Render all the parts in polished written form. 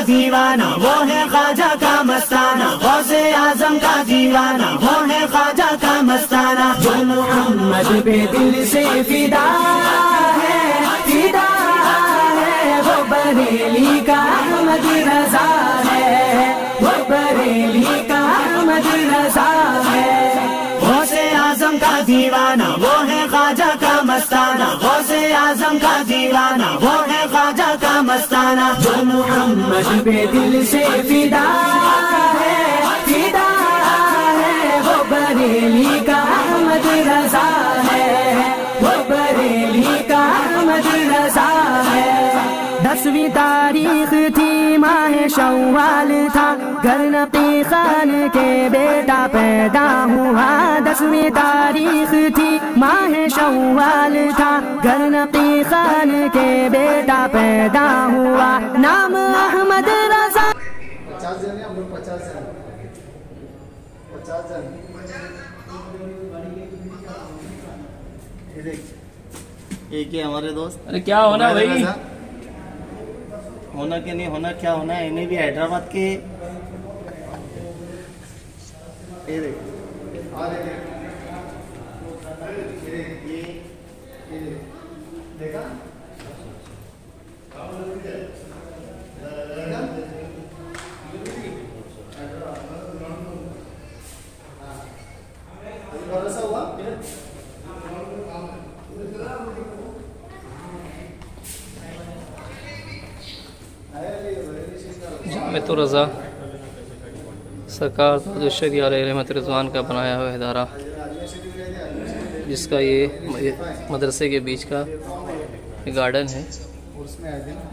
दीवाना, वो है ख्वाजा का मस्ताना। गौसे आजम का दीवाना, वो है ख्वाजा का मस्ताना। जो मोहम्मद पे दिल से फिदा है, फिदा है, वो बरेली का अहमद रजा है, वो बरेली का अहमद रजा है। गौसे आजम का दीवाना, वो है ख्वाजा का मस्ताना। गौसे आजम का दीवाना, वो है ख्वाजा का मस्ताना। जो मोहम्मद पे दिल से फिदा है, फिदा है, वो बरेली का अहमद रजा है, वो बरेली का अहमद रजा है। 10वीं तारीख थी, माह शव्वाल था, घर नकी खान के बेटा पैदा हुआ। 10वीं तारीख थी, माह शव्वाल था, घर नकी खान के बेटा पैदा हुआ। नाम अहमद रजा। 50 जन है हम लोग, 50 जन। एक ही हमारे दोस्त। अरे क्या होना भाई, होना कि नहीं होना, क्या होना है। इन्हें भी हैदराबाद के देखा भरोसा हुआ। जामिअतुर रज़ा सरकार ताजुश्शरिया रहमत रिज़वान का बनाया हुआ इदारा, जिसका ये मदरसे के बीच का गार्डन है।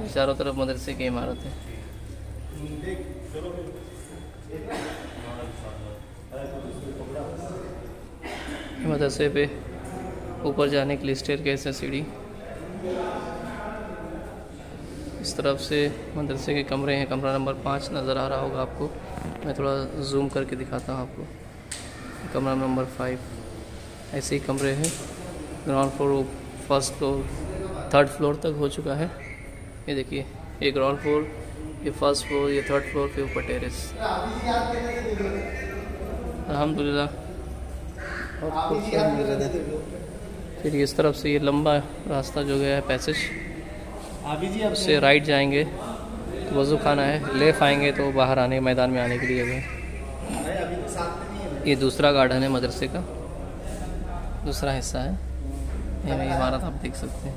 चारों तरफ मदरसे की इमारत है। मदरसे पे ऊपर जाने के लिए स्टेयरकेस है, सीढ़ी। इस तरफ से मदरसे के कमरे हैं। कमरा नंबर 5 नज़र आ रहा होगा आपको, मैं थोड़ा जूम करके दिखाता हूँ आपको। कमरा नंबर 5, ऐसे ही कमरे हैं। Ground floor, first floor, third floor तक हो चुका है। ये देखिए, ये ग्राउंड फ्लोर, ये फर्स्ट फ्लोर, ये थर्ड फ्लोर के ऊपर टेरेस। अल्हम्दुलिल्लाह। फिर इस तरफ से ये लंबा रास्ता जो गया है पैसेज, उससे राइट जाएंगे तो वज़ू खाना है, लेफ़्ट आएंगे तो बाहर आने मैदान में आने के लिए जगह। ये दूसरा गार्डन है मदरसे का, दूसरा हिस्सा है। ये इमारत आप देख सकते हैं।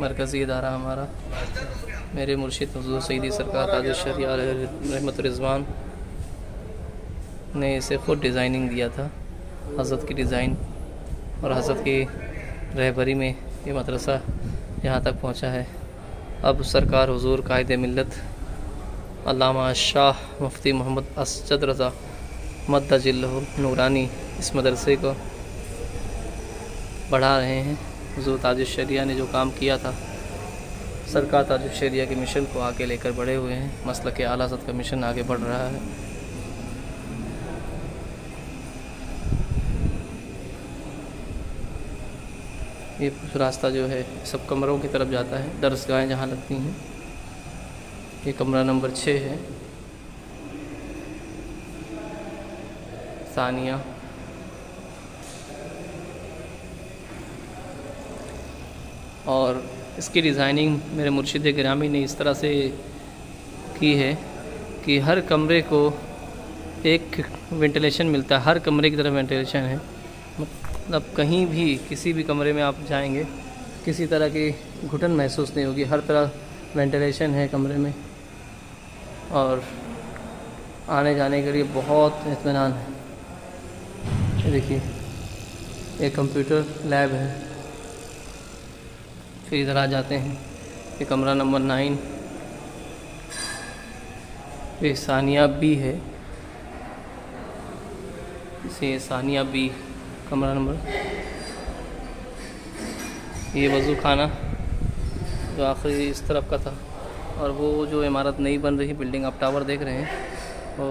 मरकज़ी इदारा हमारा मेरे मुर्शिद हुज़ूर सईदी सरकार ताजुश्शरिया रहमत रिज़वान ने इसे ख़ुद डिज़ाइनिंग दिया था, हज़रत की डिज़ाइन और हज़रत की रहबरी में ये मदरसा यहाँ तक पहुँचा है। अब सरकार हुज़ूर कायदे मिल्लत अल्लामा शाह मुफ्ती मोहम्मद असजद रज़ा मद्दजिल्लहु नूरानी इस मदरसे को बढ़ा रहे हैं। हुज़ूर ताजुश्शरिया ने जो काम किया था, सरकार ताजुश्शरिया के मिशन को आगे लेकर बढ़े हुए हैं। मसलक आला हज़रत का मिशन आगे बढ़ रहा है। ये रास्ता जो है सब कमरों की तरफ जाता है, दरसगाहें जहाँ लगती हैं। ये कमरा नंबर 6 है, सानिया। और इसकी डिज़ाइनिंग मेरे मुर्शिद गिरामी ने इस तरह से की है कि हर कमरे को एक वेंटिलेशन मिलता है। हर कमरे की तरफ वेंटिलेशन है, मतलब कहीं भी किसी भी कमरे में आप जाएंगे किसी तरह की घुटन महसूस नहीं होगी। हर तरह वेंटिलेशन है कमरे में और आने जाने के लिए बहुत इत्मीनान है। ये देखिए, ये कंप्यूटर लैब है। फिर इधर आ जाते हैं, ये कमरा नंबर 9, ये सानिया बी है। इसे सानिया बी कमरा नंबर। ये वज़ू खाना जो आखिरी इस तरफ का था, और वो जो इमारत नई बन रही बिल्डिंग आप टावर देख रहे हैं, वो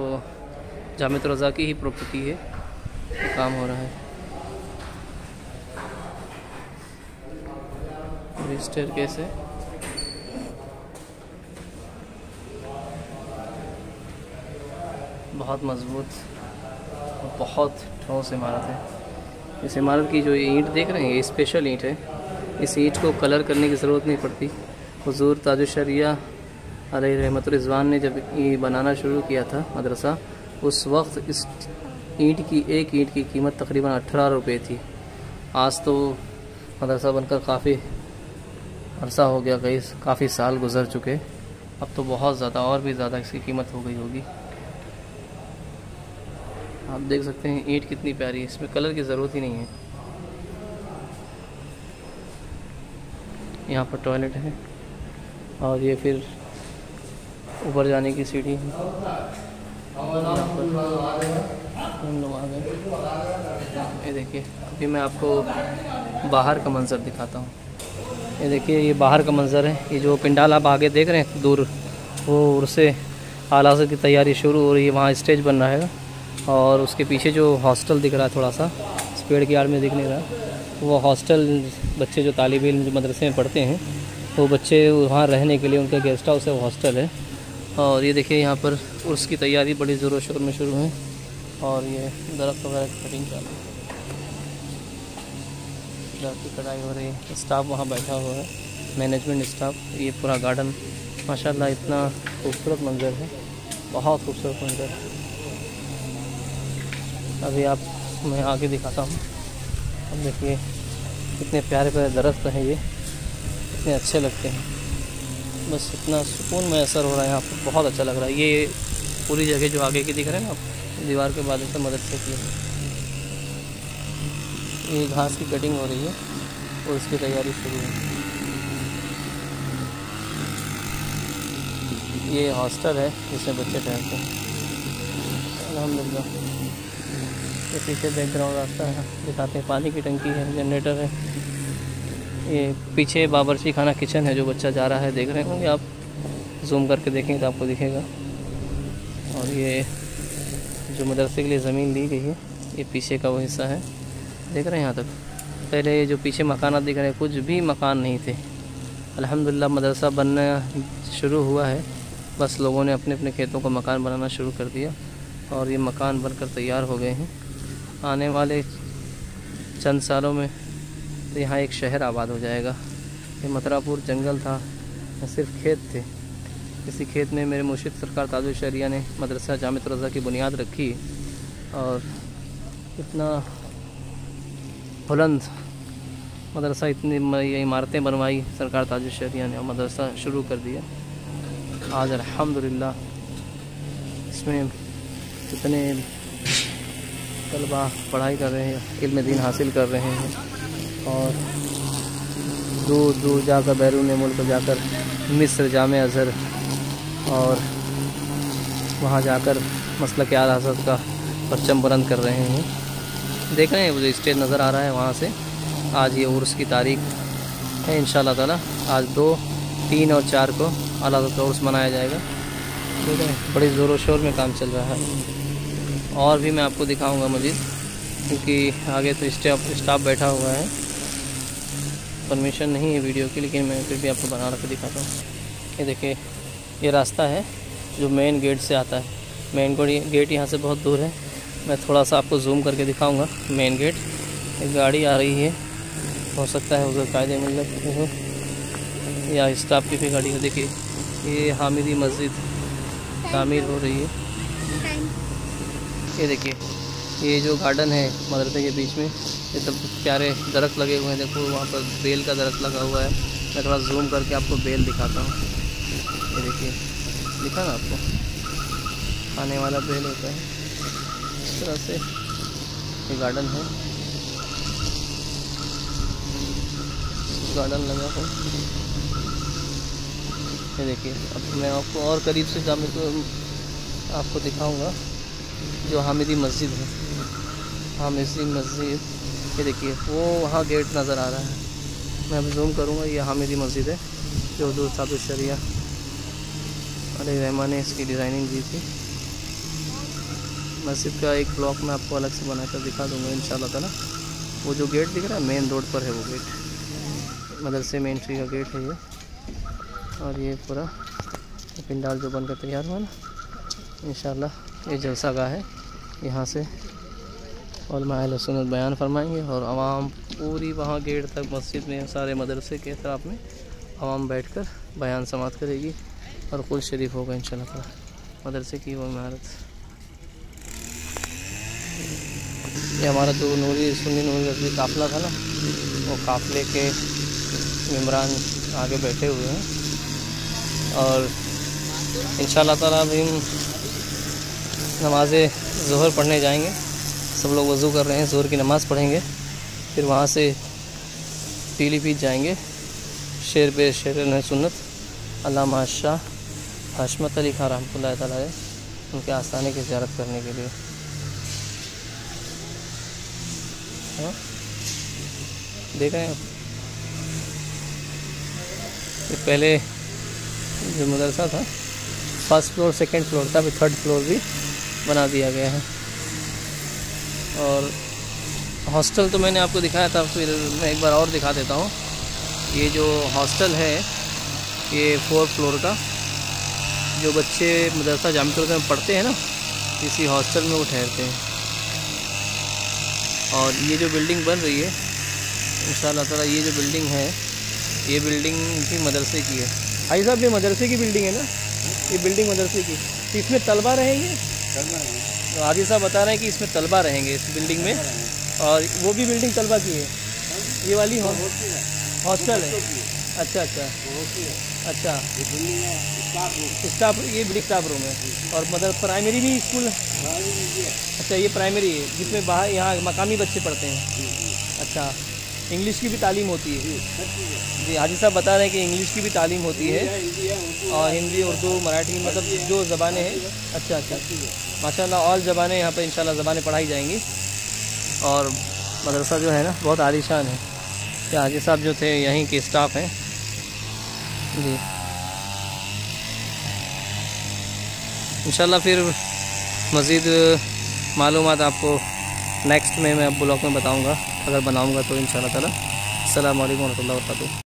जामिअतुर रज़ा की ही प्रॉपर्टी है, तो काम हो रहा है। स्टेयरकेस है। बहुत मज़बूत, बहुत ठोस इमारत है। इस इमारत की जो ये ईंट देख रहे हैं, ये स्पेशल ईंट है। इस ईंट को कलर करने की ज़रूरत नहीं पड़ती। हुज़ूर ताजुश शरिया अलैहि रहमतुर रिज़वान ने जब ये बनाना शुरू किया था मदरसा, उस वक्त इस एक ईंट की कीमत तकरीबन 18 रुपये थी। आज तो मदरसा बनकर काफ़ी अरसा हो गया, काफ़ी साल गुजर चुके। अब तो बहुत ज़्यादा, और भी ज़्यादा इसकी कीमत हो गई होगी। आप देख सकते हैं ईंट कितनी प्यारी है, इसमें कलर की ज़रूरत ही नहीं है। यहाँ पर टॉयलेट है और ये फिर ऊपर जाने की सीढ़ी है। यहाँ पर हम लोग आ गए। ये देखिए, अभी मैं आपको बाहर का मंज़र दिखाता हूँ। ये देखिए, ये बाहर का मंज़र है। ये जो पिंडाल आप आगे देख रहे हैं दूर, वो उससे आलाज़ की तैयारी शुरू हो रही है। वहाँ स्टेज बन रहा है और उसके पीछे जो हॉस्टल दिख रहा है, थोड़ा सा इस पेड़ की आड़ में दिख नहीं रहा, वो हॉस्टल बच्चे जो तालिब इल्म जो मदरसे में पढ़ते हैं, वो बच्चे वहाँ रहने के लिए उनका गेस्ट हाउस है, वो हॉस्टल है। और ये देखिए, यहाँ पर उर्स की तैयारी बड़ी ज़ोरों शोर में शुरू है और ये दरख्त वगैरह की कटिंग चालू है, दरख्त की कटाई हो रही है। स्टाफ वहाँ बैठा हुआ है, मैनेजमेंट स्टाफ। ये पूरा गार्डन माशाल्लाह इतना खूबसूरत मंज़र है, बहुत खूबसूरत मंज़र है। अभी आप मैं आगे दिखाता हूँ। अब देखिए कितने प्यारे प्यारे दरख्त हैं, ये कितने अच्छे लगते हैं। बस इतना सुकून मैसर हो रहा है यहाँ पर, बहुत अच्छा लग रहा है। ये पूरी जगह जो आगे की दिख रहे हैं ना आप, दीवार के बाद से मदरसे की है। ये घास की कटिंग हो रही है और उसकी तैयारी शुरू है। ये हॉस्टल है जिसमें बच्चे ठहरते हैं। अल्हम्दुलिल्लाह। ये पीछे बैकग्राउंड रास्ता है, दिखाते हैं। पानी की टंकी है, जनरेटर है। ये पीछे बावर्ची खाना किचन है, जो बच्चा जा रहा है देख रहे होंगे आप, जूम करके देखेंगे तो आपको दिखेगा। और ये जो मदरसे के लिए ज़मीन दी गई है, ये पीछे का वो हिस्सा है, देख रहे हैं यहाँ तक। पहले जो पीछे मकानात दिख रहे हैं, कुछ भी मकान नहीं थे। अल्हम्दुलिल्लाह मदरसा बनना शुरू हुआ है, बस लोगों ने अपने अपने खेतों को मकान बनाना शुरू कर दिया और ये मकान बनकर तैयार हो गए हैं। आने वाले चंद सालों में तो यहाँ एक शहर आबाद हो जाएगा। ये मथुरापुर जंगल था, सिर्फ खेत थे। इसी खेत में मेरे मुर्शिद सरकार ताजुश शरिया ने मदरसा जामिअत रज़ा की बुनियाद रखी और इतना बुलंद मदरसा, इतनी इमारतें बनवाई सरकार ताजुश शरिया ने और मदरसा शुरू कर दिया। आज अल्हम्दुलिल्लाह इसमें कितने तलबा पढ़ाई कर रहे हैं, इल्म दीन हासिल कर रहे हैं और दूर दूर जाकर बैरून मुल्क जाकर मिस्र जामे अज़हर और वहाँ जाकर मसलक आला हज़रत का परचम बुलंद कर रहे हैं। देख रहे हैं वो जो स्टेज नज़र आ रहा है वहाँ से। आज ये उर्स की तारीख है इंशाअल्लाह ताला। आज 2, 3 और 4 को आला हज़रत का उर्स मनाया जाएगा। ठीक है, बड़ी ज़ोरों शोर में काम चल रहा है। और भी मैं आपको दिखाऊंगा मज़ीद, क्योंकि आगे तो स्टाफ बैठा हुआ है। परमिशन नहीं है वीडियो की, लेकिन मैं फिर भी आपको बना रख दिखाता हूँ। ये देखिए, ये रास्ता है जो मेन गेट से आता है। मेन गेट यहाँ से बहुत दूर है। मैं थोड़ा सा आपको जूम करके दिखाऊंगा मेन गेट। एक गाड़ी आ रही है, हो सकता है उधर कायदे मिल हो या स्टाफ की भी गाड़ी हो। देखिए, ये हामिदी मस्जिद तामीर हो रही है। ये देखिए, ये जो गार्डन है मदरसे के बीच में, ये सब प्यारे दरख्त लगे हुए हैं। देखो वहाँ पर बेल का दरख्त लगा हुआ है। मैं थोड़ा जूम करके आपको बेल दिखाता हूँ। ये देखिए, दिखा ना आपको, खाने वाला बेल होता है। इस तरह से ये गार्डन है, गार्डन लगा हो। ये देखिए, अब मैं आपको और करीब से जामे तो आपको दिखाऊंगा जो हामिदी मस्जिद है। हामिदी मस्जिद, ये देखिए वो वहाँ गेट नज़र आ रहा है। मैं अब जूम करूँगा। ये हामिदी मस्जिद है जो हुज़ूर ताजुश शरिया अलैहि रहमान ने इसकी डिज़ाइनिंग दी थी। मस्जिद का एक ब्लॉक मैं आपको अलग से बनाकर दिखा दूँगा इंशाअल्लाह ताला। वो जो गेट दिख रहा है मेन रोड पर है, वो गेट मदरसे में एंट्री का गेट है ये। और ये पूरा पिंडाल जो बनकर तैयार हुआ ना, इंशाअल्लाह ये जलसा गाह है। यहाँ से उलमा अहले सुन्नत बयान फरमाएंगे और आवाम पूरी वहाँ गेट तक मस्जिद में सारे मदरसे के अतराफ में आवाम बैठकर बयान समाअत करेगी और कुल शरीफ होगा इंशाअल्लाह ताला। मदरसे की वो इमारत, ये हमारा जो सुन्नी नूरी रज़वी काफ़िला था ना, वो काफ़िले के मेम्बरान आगे बैठे हुए हैं और इंशाअल्लाह ताला अभी हम नमाज़ ज़ोहर पढ़ने जाएंगे। सब लोग वज़ू कर रहे हैं, ज़ोहर की नमाज़ पढ़ेंगे, फिर वहाँ से पीलीभीत जाएंगे। शेर पे शेर सुन्नत अल्लामा शाह हाशमत अली खां रहमतुल्लाह तआला अलैह, उनके आस्थाने की ज़ियारत करने के लिए। हाँ देख रहे हैं आप, ये पहले जो मदरसा था फर्स्ट फ्लोर सेकंड फ्लोर था, अभी थर्ड फ्लोर भी बना दिया गया है। और हॉस्टल तो मैंने आपको दिखाया था, फिर मैं एक बार और दिखा देता हूँ। ये जो हॉस्टल है ये 4th फ्लोर का, जो बच्चे मदरसा जामिया में पढ़ते हैं ना, इसी हॉस्टल में वो ठहरते हैं। और ये जो बिल्डिंग बन रही है इंशाअल्लाह ताला, ये जो बिल्डिंग है ये बिल्डिंग भी मदरसे की है। भाई साहब ये मदरसे की बिल्डिंग है ना, ये बिल्डिंग मदरसे की, तो इसमें तलबा रहेंगे। तो आदिल साहब बता रहे हैं कि इसमें तलबा रहेंगे इस बिल्डिंग में, और वो भी बिल्डिंग तलबा की है, ये वाली हॉस्टल है। अच्छा अच्छा अच्छा, स्टाफ, ये बड़ी स्टाफ रूम है। और मदर प्राइमरी भी स्कूल है। अच्छा ये प्राइमरी है जिसमें बाहर यहाँ मकामी बच्चे पढ़ते हैं। अच्छा, इंग्लिश की भी तालीम होती है जी। हाजी साहब बता रहे हैं कि इंग्लिश की भी तालीम होती है और हिंदी, उर्दू, मराठी, मतलब जो ज़बानें हैं। अच्छा अच्छा, माशाल्लाह ऑल ज़बानें यहाँ पर इंशाल्लाह ज़बानें पढ़ाई जाएंगी। और मदरसा जो है ना बहुत आलीशान है। क्या हाजी साहब जो थे यहीं के स्टाफ हैं जी। इंशाल्लाह फिर मज़ीद मालूमात आपको नेक्स्ट में मैं ब्लॉग में बताऊंगा, अगर बनाऊंगा तो इंशाल्लाह ताला। अस्सलामु अलैकुम व रहमतुल्लाहि व बरकातुहू।